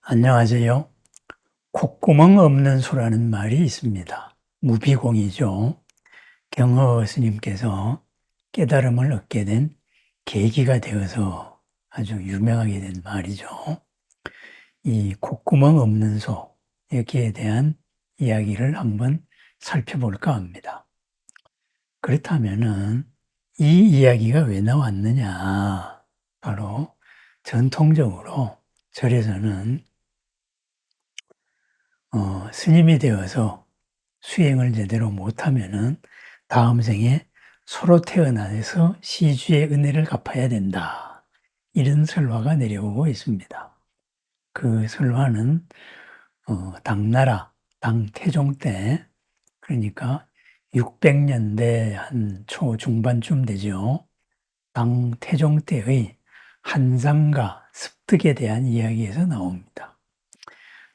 안녕하세요. 콧구멍 없는 소라는 말이 있습니다. 무비공이죠. 경허 스님께서 깨달음을 얻게 된 계기가 되어서 아주 유명하게 된 말이죠. 이 콧구멍 없는 소, 여기에 대한 이야기를 한번 살펴볼까 합니다. 그렇다면은 이 이야기가 왜 나왔느냐? 바로 전통적으로 절에서는 스님이 되어서 수행을 제대로 못하면은 다음 생에 소로 태어나서 시주의 은혜를 갚아야 된다. 이런 설화가 내려오고 있습니다. 그 설화는 당나라, 당태종 때, 그러니까 600년대 한 초중반쯤 되죠. 당태종 때의 한상과 습득에 대한 이야기에서 나옵니다.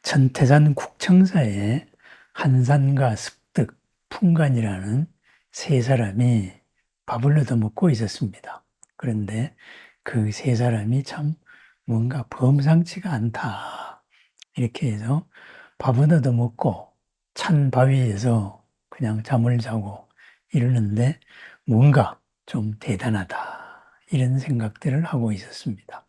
천태산 국청사에 한산과 습득, 풍간이라는 세 사람이 밥을 얻어먹고 있었습니다. 그런데 그 세 사람이 참 뭔가 범상치가 않다. 이렇게 해서 밥은 얻어먹고 찬 바위에서 그냥 잠을 자고 이러는데 뭔가 좀 대단하다. 이런 생각들을 하고 있었습니다.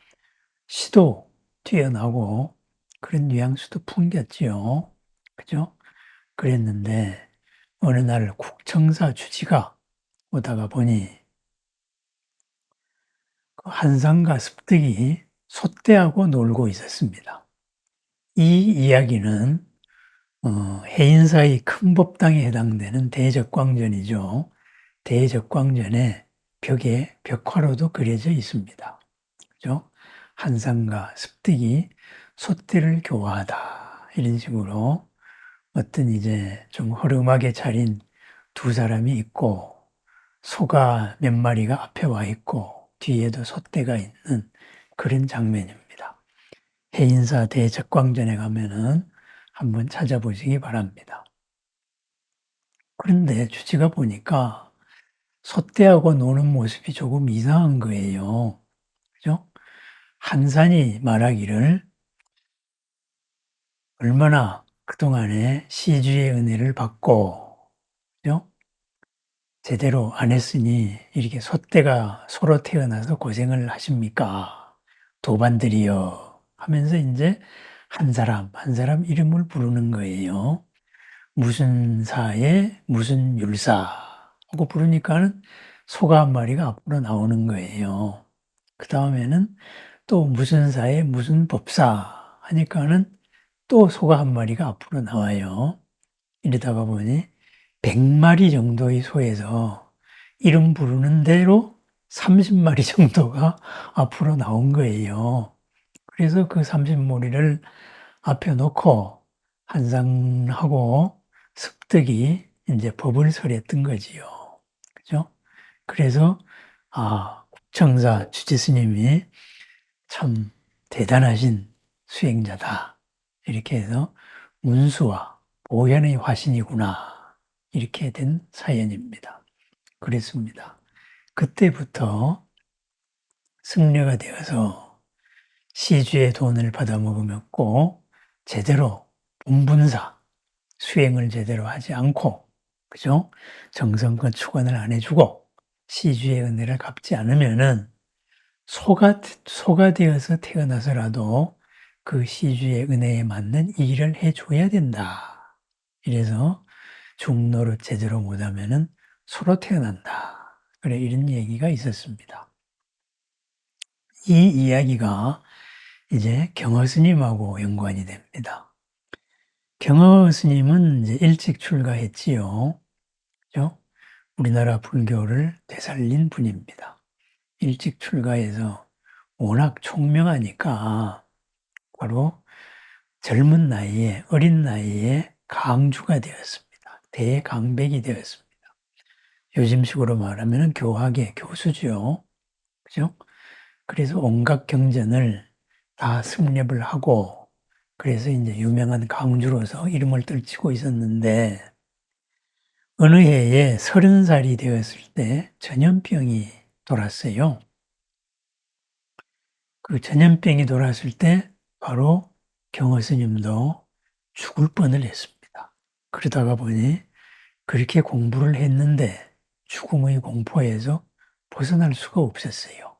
시도 뛰어나고 그런 뉘앙스도 풍겼지요. 그죠? 그랬는데 어느 날 국청사 주지가 오다가 보니 그 한상과 습득이 소떼하고 놀고 있었습니다. 이 이야기는 해인사의 큰 법당에 해당되는 대적광전이죠. 대적광전의 벽에 벽화로도 그려져 있습니다. 그죠? 한상과 습득이 소떼를 교화하다. 이런 식으로 어떤 이제 좀 허름하게 차린 두 사람이 있고 소가 몇 마리가 앞에 와 있고 뒤에도 소떼가 있는 그런 장면입니다. 해인사 대적광전에 가면은 한번 찾아보시기 바랍니다. 그런데 주지가 보니까 소떼하고 노는 모습이 조금 이상한 거예요. 그죠? 한산이 말하기를 얼마나 그동안에 시주의 은혜를 받고, 그죠? 제대로 안 했으니 이렇게 소떼가 소로 태어나서 고생을 하십니까? 도반들이여. 하면서 이제 한 사람, 한 사람 이름을 부르는 거예요. 무슨 사에 무슨 율사 하고 부르니까는 소가 한 마리가 앞으로 나오는 거예요. 그 다음에는 또 무슨 사에 무슨 법사 하니까는 또 소가 한 마리가 앞으로 나와요. 이러다가 보니 100마리 정도의 소에서 이름 부르는 대로 30마리 정도가 앞으로 나온 거예요. 그래서 그 30마리를 앞에 놓고 한상하고 습득이 이제 법을 설했던 거지요. 그죠? 그래서, 국청사 주지스님이 참 대단하신 수행자다. 이렇게 해서 문수와 보현의 화신이구나. 이렇게 된 사연입니다. 그랬습니다. 그때부터 승려가 되어서 시주의 돈을 받아먹으면고 제대로 본분사 수행을 제대로 하지 않고, 그죠? 정성껏 축원을 안 해주고 시주의 은혜를 갚지 않으면은 소가 되어서 태어나서라도 그 시주의 은혜에 맞는 일을 해줘야 된다. 이래서 중노릇 제대로 못하면은 소로 태어난다. 그래, 이런 얘기가 있었습니다. 이 이야기가 이제 경허 스님하고 연관이 됩니다. 경허 스님은 이제 일찍 출가했지요. 그죠? 우리나라 불교를 되살린 분입니다. 일찍 출가해서 워낙 총명하니까 바로 젊은 나이에, 어린 나이에 강주가 되었습니다. 대강백이 되었습니다. 요즘식으로 말하면 교학의 교수죠. 그죠? 그래서 온갖 경전을 다 습렵을 하고, 그래서 이제 유명한 강주로서 이름을 떨치고 있었는데, 어느 해에 30살이 되었을 때 전염병이 돌았어요. 그 전염병이 돌았을 때 바로 경호 스님도 죽을 뻔을 했습니다. 그러다가 보니 그렇게 공부를 했는데 죽음의 공포에서 벗어날 수가 없었어요.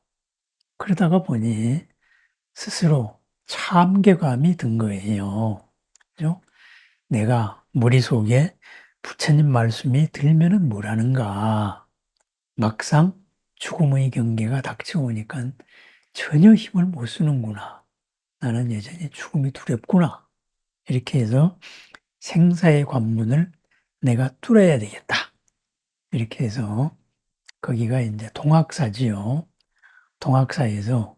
그러다가 보니 스스로 참괴감이 든 거예요. 그죠? 내가 머릿속에 부처님 말씀이 들면은 뭘 하는가. 막상 죽음의 경계가 닥쳐오니까 전혀 힘을 못 쓰는구나. 나는 여전히 죽음이 두렵구나. 이렇게 해서 생사의 관문을 내가 뚫어야 되겠다. 이렇게 해서 거기가 이제 동학사지요. 동학사에서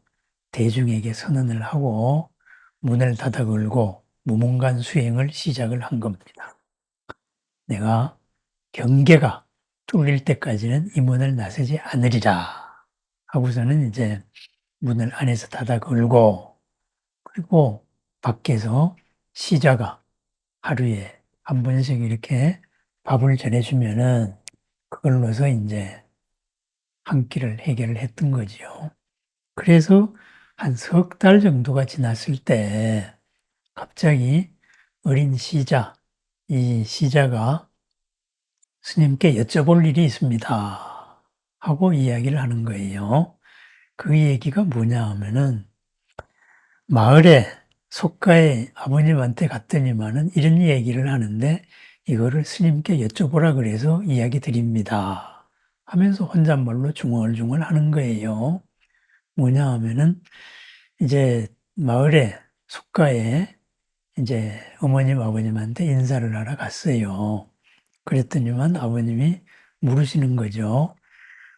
대중에게 선언을 하고 문을 닫아 걸고 무문관 수행을 시작을 한 겁니다. 내가 경계가 뚫릴 때까지는 이 문을 나서지 않으리라 하고서는 이제 문을 안에서 닫아 걸고, 그리고 밖에서 시자가 하루에 한 번씩 이렇게 밥을 전해주면은 그걸로서 이제 한 끼를 해결을 했던 거지요. 그래서 한 석 달 정도가 지났을 때 갑자기 어린 시자, 이 시자가 스님께 여쭤볼 일이 있습니다 하고 이야기를 하는 거예요. 그 얘기가 뭐냐 하면은, 마을에 속가에 아버님한테 갔더니만은 이런 얘기를 하는데 이거를 스님께 여쭤보라 그래서 이야기 드립니다 하면서 혼잣말로 중얼중얼 하는 거예요. 뭐냐 하면은 이제 마을에 속가에 이제 어머님 아버님한테 인사를 하러 갔어요. 그랬더니만 아버님이 물으시는 거죠.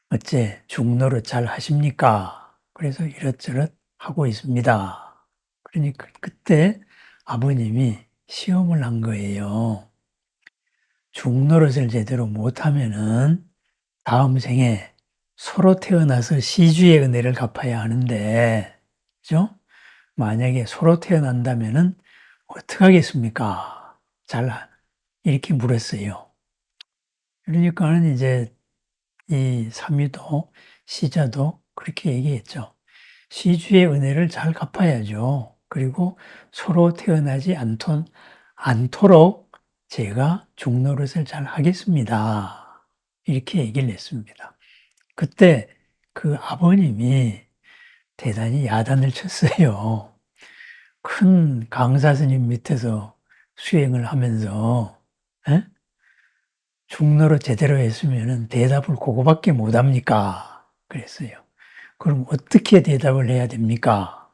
어째 중노릇 잘 하십니까? 그래서 이렇저렇 하고 있습니다. 그러니까 그때 아버님이 시험을 한 거예요. 중노릇을 제대로 못하면은 다음 생에 소로 태어나서 시주의 은혜를 갚아야 하는데, 그죠? 만약에 소로 태어난다면은 어떻게 하겠습니까? 이렇게 물었어요. 그러니까는 이제 이 삼위도 시자도 그렇게 얘기했죠. 시주의 은혜를 잘 갚아야죠. 그리고 서로 태어나지 않도록 제가 중노릇을 잘 하겠습니다. 이렇게 얘기를 했습니다. 그때 그 아버님이 대단히 야단을 쳤어요. 큰 강사 스님 밑에서 수행을 하면서, 에? 중노릇 제대로 했으면 대답을 그거밖에 못 합니까? 그랬어요. 그럼 어떻게 대답을 해야 됩니까?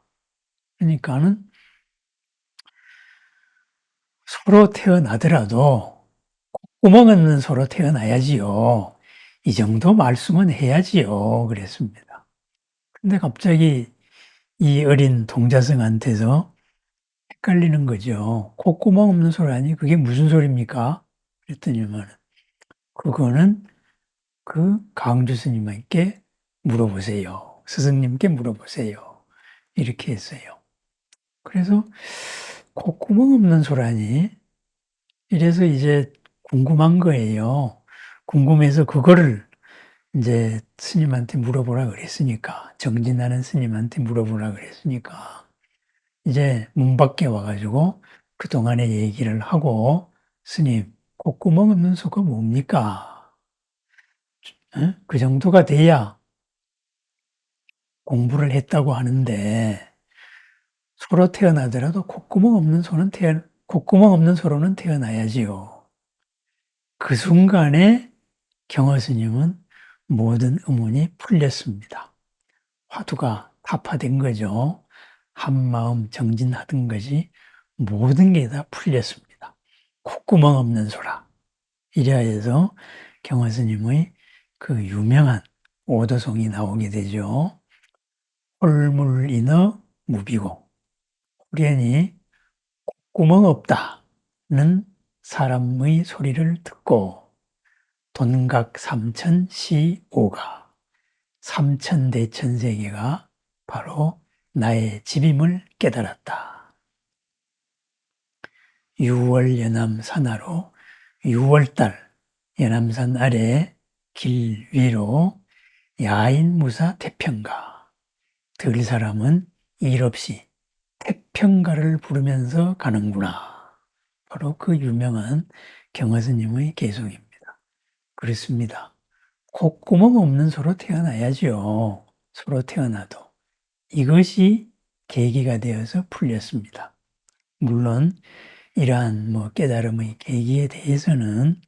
그러니까는 서로 태어나더라도 구멍 없는 서로 태어나야지요. 이 정도 말씀은 해야지요. 그랬습니다. 근데 갑자기 이 어린 동자승한테서 헷갈리는 거죠. 콧구멍 없는 소라니 그게 무슨 소리입니까? 그랬더니만 그거는 그 강주 스님께 물어보세요. 스승님께 물어보세요. 이렇게 했어요. 그래서 콧구멍 없는 소라니 이래서 이제 궁금한 거예요. 궁금해서 그거를 이제 스님한테 물어보라 그랬으니까, 정진하는 스님한테 물어보라 그랬으니까, 이제 문 밖에 와가지고 그동안의 얘기를 하고, 스님, 콧구멍 없는 소가 뭡니까? 어? 그 정도가 돼야 공부를 했다고 하는데, 소로 태어나더라도 콧구멍 없는 소로는 태어나야지요. 그 순간에 경화 스님은 모든 의문이 풀렸습니다. 화두가 타파된 거죠. 한마음 정진하던 것이 모든 게 다 풀렸습니다. 콧구멍 없는 소라. 이래야 해서 경화 스님의 그 유명한 오도송이 나오게 되죠. 홀물인어 무비고 후련히 구멍 없다는 사람의 소리를 듣고 돈각 삼천 시오가 삼천대천세계가 바로 나의 집임을 깨달았다. 6월 연암 산하로 6월달 연암산 아래 길 위로 야인무사 태평가 들 사람은 일 없이 수평가를 부르면서 가는구나. 바로 그 유명한 경화스님의 개송입니다. 그렇습니다. 콧구멍 없는 소로 태어나야지요. 소로 태어나도. 이것이 계기가 되어서 풀렸습니다. 물론 이러한 깨달음의 계기에 대해서는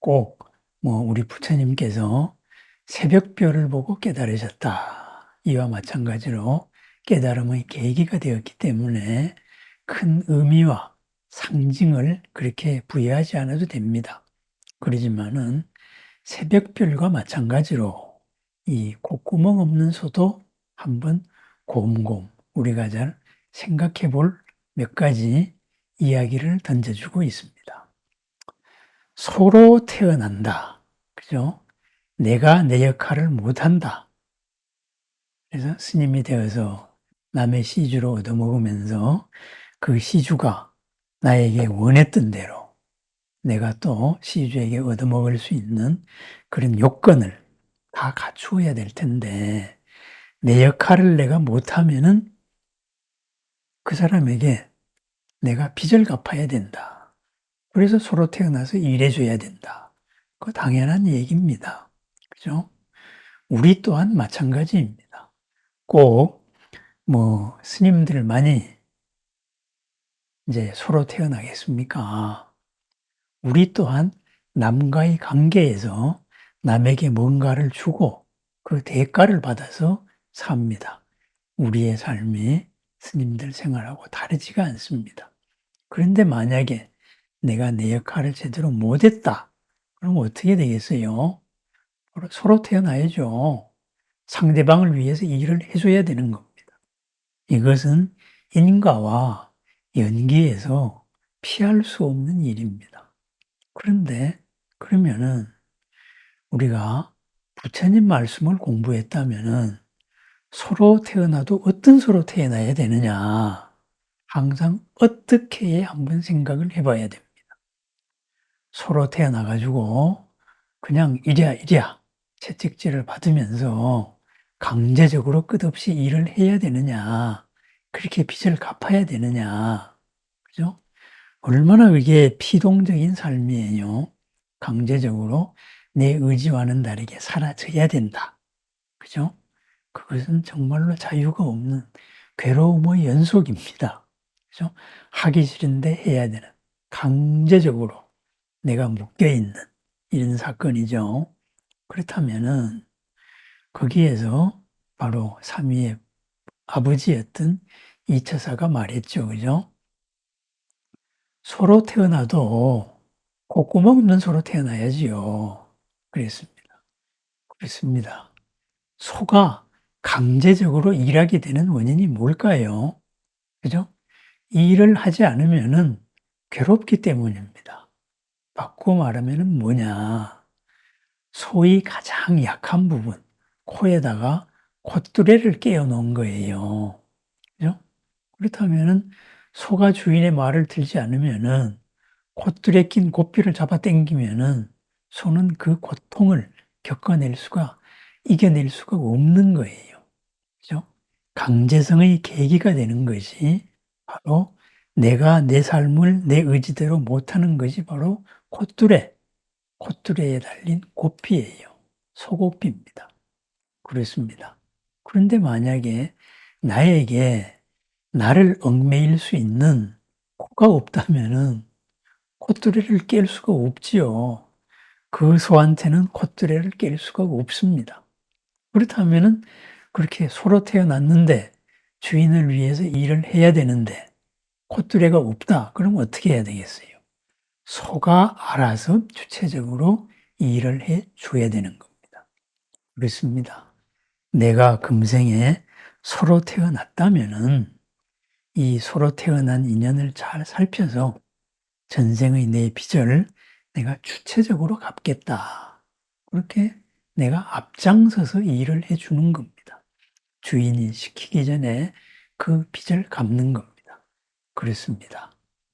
꼭 우리 부처님께서 새벽별을 보고 깨달으셨다. 이와 마찬가지로 깨달음의 계기가 되었기 때문에 큰 의미와 상징을 그렇게 부여하지 않아도 됩니다. 그러지만은 새벽별과 마찬가지로 이 콧구멍 없는 소도 한번 곰곰 우리가 잘 생각해 볼 몇 가지 이야기를 던져주고 있습니다. 소로 태어난다. 그죠? 내가 내 역할을 못한다. 그래서 스님이 되어서 남의 시주로 얻어먹으면서 그 시주가 나에게 원했던 대로 내가 또 시주에게 얻어먹을 수 있는 그런 요건을 다 갖추어야 될 텐데 내 역할을 내가 못하면은 그 사람에게 내가 빚을 갚아야 된다. 그래서 소로 태어나서 일해줘야 된다. 그거 당연한 얘기입니다. 그죠? 우리 또한 마찬가지입니다. 꼭 스님들 많이 이제 소로 태어나겠습니까? 우리 또한 남과의 관계에서 남에게 뭔가를 주고 그 대가를 받아서 삽니다. 우리의 삶이 스님들 생활하고 다르지가 않습니다. 그런데 만약에 내가 내 역할을 제대로 못했다. 그럼 어떻게 되겠어요? 서로 태어나야죠. 상대방을 위해서 일을 해줘야 되는 겁니다. 이것은 인과와 연기에서 피할 수 없는 일입니다. 그런데 그러면은 우리가 부처님 말씀을 공부했다면은 소로 태어나도 어떤 소로 태어나야 되느냐? 항상 어떻게 해 한번 생각을 해봐야 됩니다. 소로 태어나가지고 그냥 이랴 채찍질을 받으면서 강제적으로 끝없이 일을 해야 되느냐? 그렇게 빚을 갚아야 되느냐? 그죠? 얼마나 이게 피동적인 삶이에요. 강제적으로 내 의지와는 다르게 사라져야 된다. 그죠? 그것은 정말로 자유가 없는 괴로움의 연속입니다. 그죠? 하기 싫은데 해야 되는 강제적으로 내가 묶여있는 이런 사건이죠. 그렇다면은 거기에서 바로 삼위의 아버지였던 이처사가 말했죠. 그죠? 소로 태어나도 콧구멍 없는 소로 태어나야지요. 그랬습니다. 그렇습니다. 소가 강제적으로 일하게 되는 원인이 뭘까요? 그죠? 일을 하지 않으면은 괴롭기 때문입니다. 바꾸어 말하면은 뭐냐? 소의 가장 약한 부분, 코에다가 콧뚜레를 깨어 놓은 거예요. 그죠? 그렇다면은 소가 주인의 말을 들지 않으면은 콧뚜레 낀 고삐를 잡아 당기면은 소는 그 고통을 이겨낼 수가 없는 거예요. 그죠? 강제성의 계기가 되는 것이 바로 내가 내 삶을 내 의지대로 못하는 것이 바로 콧뚜레에 달린 고삐예요. 소고삐입니다. 그렇습니다. 그런데 만약에 나에게 나를 얽매일 수 있는 코가 없다면은 콧뚜레를 깰 수가 없지요. 그 소한테는 콧뚜레를 깰 수가 없습니다. 그렇다면은 그렇게 소로 태어났는데 주인을 위해서 일을 해야 되는데 콧뚜레가 없다. 그럼 어떻게 해야 되겠어요? 소가 알아서 주체적으로 일을 해 줘야 되는 겁니다. 그렇습니다. 내가 금생에 소로 태어났다면은 이 소로 태어난 인연을 잘 살펴서 전생의 내 빚을 내가 주체적으로 갚겠다. 그렇게 내가 앞장서서 일을 해주는 겁니다. 주인이 시키기 전에 그 빚을 갚는 겁니다. 그렇습니다.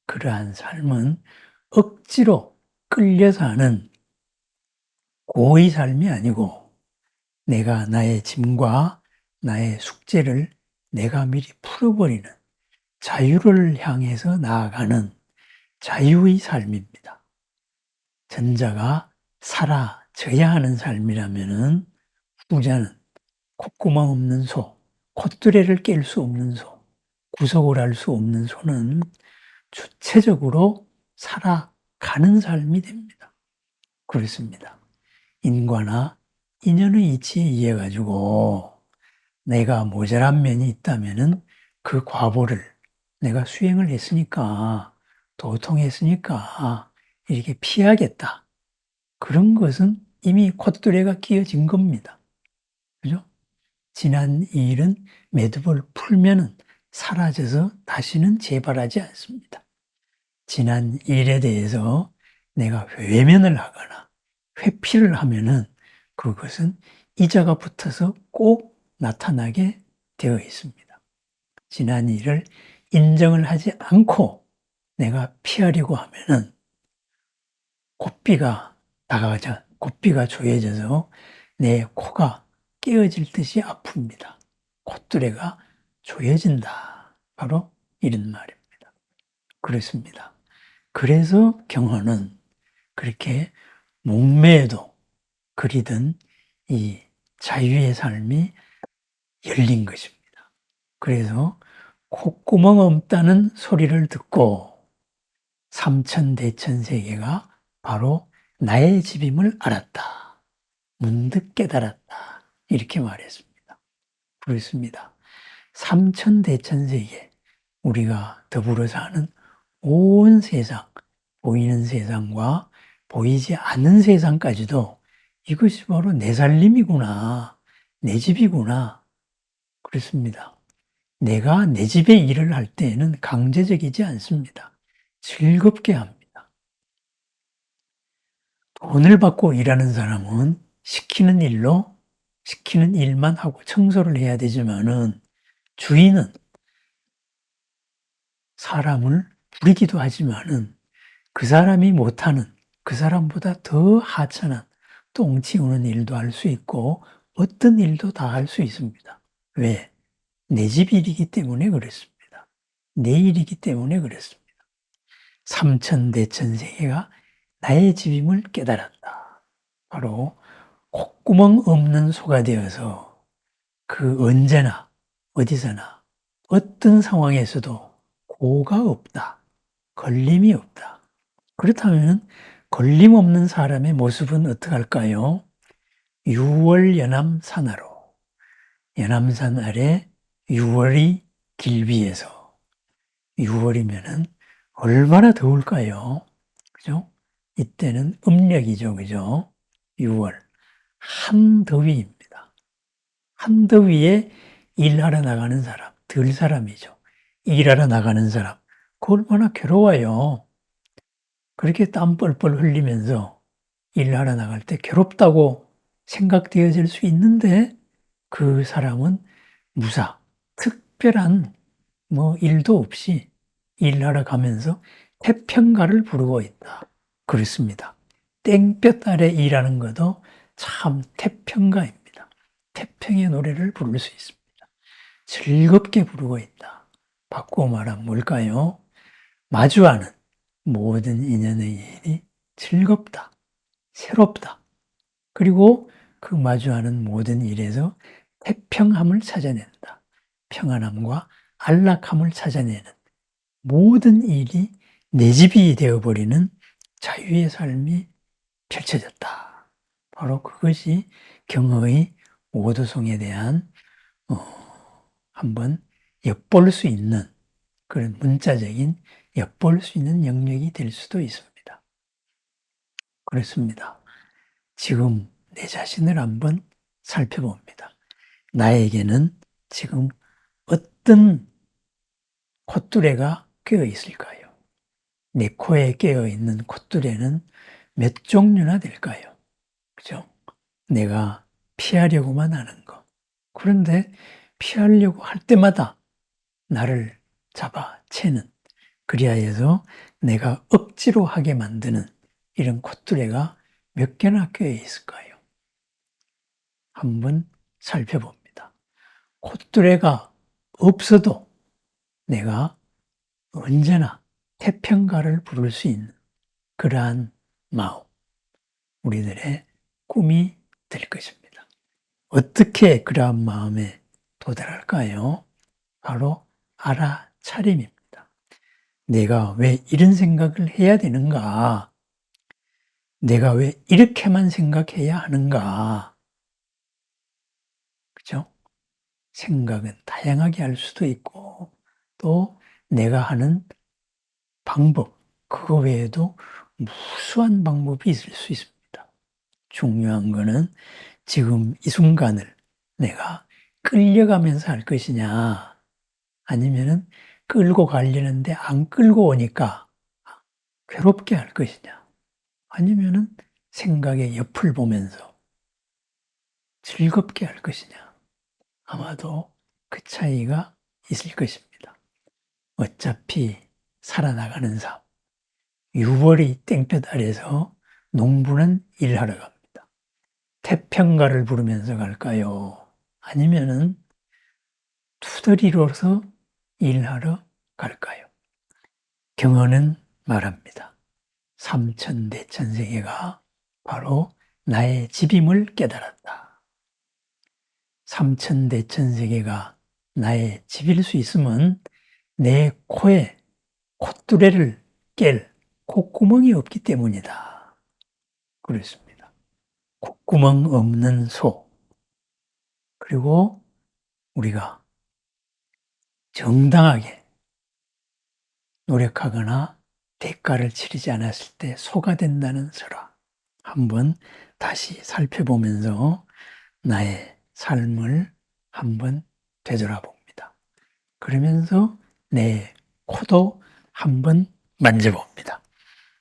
그러한 삶은 억지로 끌려서 하는 고의 삶이 아니고 내가 나의 짐과 나의 숙제를 내가 미리 풀어버리는 자유를 향해서 나아가는 자유의 삶입니다. 전자가 사라져야 하는 삶이라면은 후자는 콧구멍 없는 소, 콧뚜레를 깰 수 없는 소, 구속을 할 수 없는 소는 주체적으로 살아가는 삶이 됩니다. 그렇습니다. 인과나 인연의 이치에 의해 가지고 내가 모자란 면이 있다면은 그 과보를 내가 수행을 했으니까, 도통했으니까 이렇게 피하겠다. 그런 것은 이미 콧뚜레가 끼어진 겁니다. 그죠? 지난 일은 매듭을 풀면은 사라져서 다시는 재발하지 않습니다. 지난 일에 대해서 내가 외면을 하거나 회피를 하면은 그것은 이자가 붙어서 꼭 나타나게 되어 있습니다. 지난 일을 인정을 하지 않고 내가 피하려고 하면은 고삐가 다가가자, 고삐가 조여져서 내 코가 깨어질 듯이 아픕니다. 콧뚜레가 조여진다. 바로 이런 말입니다. 그렇습니다. 그래서 경허는 그렇게 목매에도 그리던 이 자유의 삶이 열린 것입니다. 그래서 콧구멍 없다는 소리를 듣고 삼천대천세계가 바로 나의 집임을 알았다. 문득 깨달았다. 이렇게 말했습니다. 그렇습니다. 삼천대천세계, 우리가 더불어 사는 온 세상, 보이는 세상과 보이지 않는 세상까지도 이것이 바로 내 살림이구나, 내 집이구나. 그렇습니다. 내가 내 집에 일을 할 때에는 강제적이지 않습니다. 즐겁게 합니다. 돈을 받고 일하는 사람은 시키는 일만 하고 청소를 해야 되지만은 주인은 사람을 부리기도 하지만은 그 사람이 못하는, 그 사람보다 더 하찮은 똥 치우는 일도 할 수 있고 어떤 일도 다 할 수 있습니다. 왜? 내 집 일이기 때문에 그렇습니다. 내 일이기 때문에 그렇습니다. 삼천대천세계가 나의 집임을 깨달았다. 바로 콧구멍 없는 소가 되어서 그 언제나 어디서나 어떤 상황에서도 고가 없다. 걸림이 없다. 그렇다면 걸림 없는 사람의 모습은 어떡할까요? 유월연암 산하로, 연암산 아래 유월이 길비에서, 유월이면은 얼마나 더울까요? 그죠? 이때는 음력이죠. 그죠? 6월. 한더위입니다. 한더위에 일하러 나가는 사람, 들 사람이죠. 일하러 나가는 사람. 그 얼마나 괴로워요. 그렇게 땀 뻘뻘 흘리면서 일하러 나갈 때 괴롭다고 생각되어질 수 있는데 그 사람은 무사, 특별한 일도 없이 일하러 가면서 태평가를 부르고 있다. 그렇습니다. 땡볕 아래 일하는 것도 참 태평가입니다. 태평의 노래를 부를 수 있습니다. 즐겁게 부르고 있다. 바꾸어 말하면 뭘까요? 마주하는 모든 인연의 일이 즐겁다. 새롭다. 그리고 그 마주하는 모든 일에서 태평함을 찾아낸다. 평안함과 안락함을 찾아내는 모든 일이 내 집이 되어버리는 자유의 삶이 펼쳐졌다. 바로 그것이 경허의 오도송에 대한 한번 엿볼 수 있는 그런 문자적인 엿볼 수 있는 영역이 될 수도 있습니다. 그렇습니다. 지금 내 자신을 한번 살펴봅니다. 나에게는 지금 어떤 콧뚜레가 꿰어 있을까요? 내 코에 깨어 있는 콧뚜레는 몇 종류나 될까요? 그죠? 내가 피하려고만 하는 거. 그런데 피하려고 할 때마다 나를 잡아채는, 그리하여서 내가 억지로 하게 만드는 이런 콧뚜레가 몇 개나 꿰어 있을까요? 한번 살펴봅니다. 콧뚜레가 없어도 내가 언제나 태평가를 부를 수 있는 그러한 마음, 우리들의 꿈이 될 것입니다. 어떻게 그러한 마음에 도달할까요? 바로 알아차림입니다. 내가 왜 이런 생각을 해야 되는가? 내가 왜 이렇게만 생각해야 하는가? 그죠? 생각은 다양하게 할 수도 있고, 또 내가 하는 방법, 그거 외에도 무수한 방법이 있을 수 있습니다. 중요한 거는 지금 이 순간을 내가 끌려가면서 할 것이냐, 아니면은 끌고 가려는데 안 끌고 오니까 괴롭게 할 것이냐, 아니면은 생각의 옆을 보면서 즐겁게 할 것이냐. 아마도 그 차이가 있을 것입니다. 어차피 살아나가는 삶, 유월이 땡볕 아래서 농부는 일하러 갑니다. 태평가를 부르면서 갈까요? 아니면은 투덜이로서 일하러 갈까요? 경어는 말합니다. 삼천대천세계가 바로 나의 집임을 깨달았다. 삼천대천세계가 나의 집일 수 있으면 내 코에 콧뚜레를 깰 콧구멍이 없기 때문이다. 그랬습니다. 콧구멍 없는 소. 그리고 우리가 정당하게 노력하거나 대가를 치르지 않았을 때 소가 된다는 설화. 한번 다시 살펴보면서 나의 삶을 한번 되돌아봅니다. 그러면서 내 코도 한번 만져봅니다.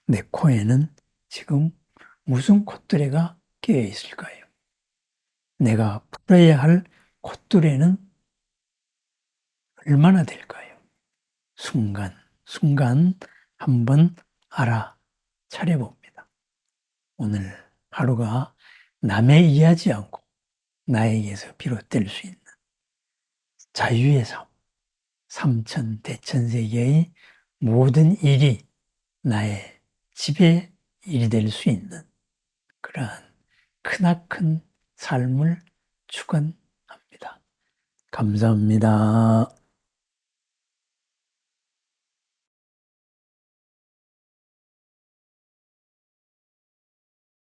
내 코에는 지금 무슨 콧뚜레가 끼어 있을까요? 내가 풀어야 할 콧뚜레는 얼마나 될까요? 순간 한번 알아차려봅니다. 오늘 하루가 남에 의하지 않고 나에게서 비롯될 수 있는 자유의 삶, 삼천대천세계의 모든 일이 나의 집의 일이 될 수 있는 그러한 크나큰 삶을 축원합니다. 감사합니다.